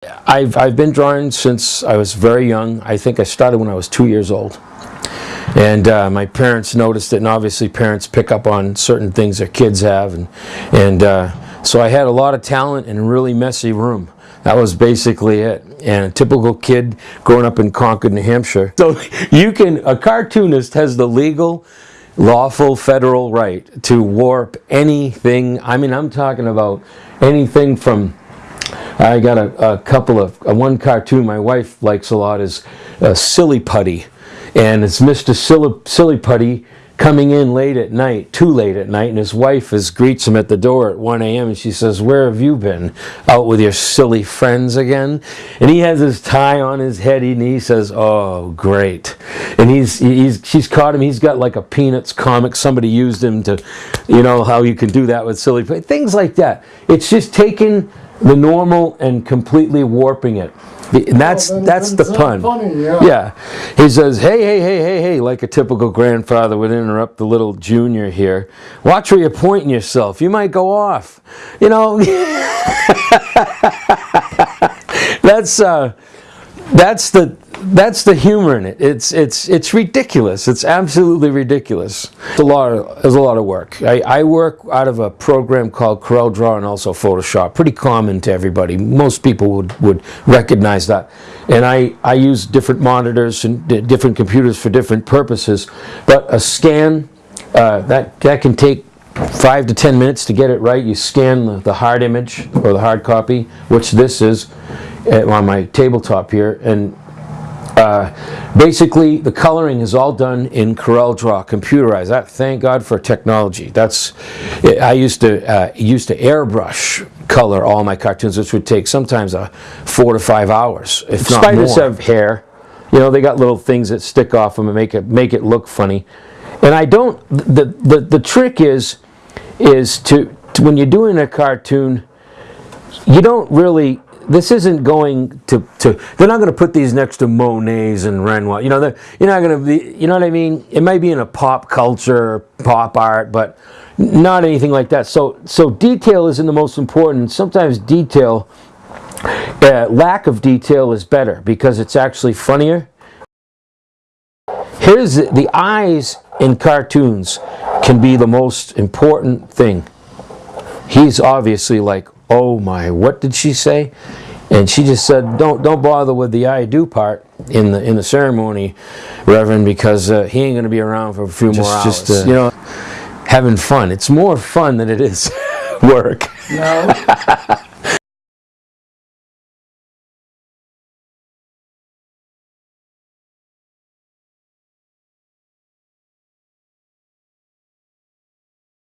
I've been drawing since I was very young. I think I started when I was 2 years old. And my parents noticed it, and obviously parents pick up on certain things their kids have. And so I had a lot of talent in a really messy room. That was basically it. And a typical kid growing up in Concord, New Hampshire. So a cartoonist has the legal, lawful federal right to warp anything. I mean, I'm talking about anything from, I got a couple of, one cartoon my wife likes a lot is Silly Putty. And it's Mr. Silly Putty coming in late at night, too late at night, and his wife greets him at the door at 1 a.m. and she says, "Where have you been? Out with your silly friends again?" And he has his tie on his head and he says, "Oh, great." And she's caught him. He's got like a Peanuts comic. Somebody used him to, you know, how you can do that with Silly Putty. Things like that. It's just taking the normal and completely warping it. And that's the pun. Funny, yeah. Yeah. He says, hey, like a typical grandfather would interrupt the little junior here. "Watch where you're pointing yourself. You might go off." You know, that's the humor in it. It's ridiculous. It's absolutely ridiculous. There's a lot of work. I work out of a program called CorelDRAW and also Photoshop. Pretty common to everybody. Most people would recognize that. And I use different monitors and different computers for different purposes. But a scan that can take 5 to 10 minutes to get it right. You scan the hard image or the hard copy, which this is on my tabletop here, and basically the coloring is all done in CorelDRAW, computerized. Thank God for technology. I used to airbrush color all my cartoons, which would take sometimes 4 to 5 hours, if not more. Spiders have hair, you know, they got little things that stick off them and make it look funny. And I don't. The trick is to when you're doing a cartoon, you don't really. This isn't going to. They're not going to put these next to Monets and Renoir. You know, you're not going to be. You know what I mean? It might be in a pop culture, pop art, but not anything like that. So detail isn't the most important. Sometimes detail, lack of detail is better because it's actually funnier. Here's the eyes in cartoons can be the most important thing. He's obviously like, "Oh my, what did she say?" And she just said, don't bother with the "I do" part in the ceremony, Reverend, because he ain't going to be around for a few more hours. Just you know, having fun. It's more fun than it is work. No.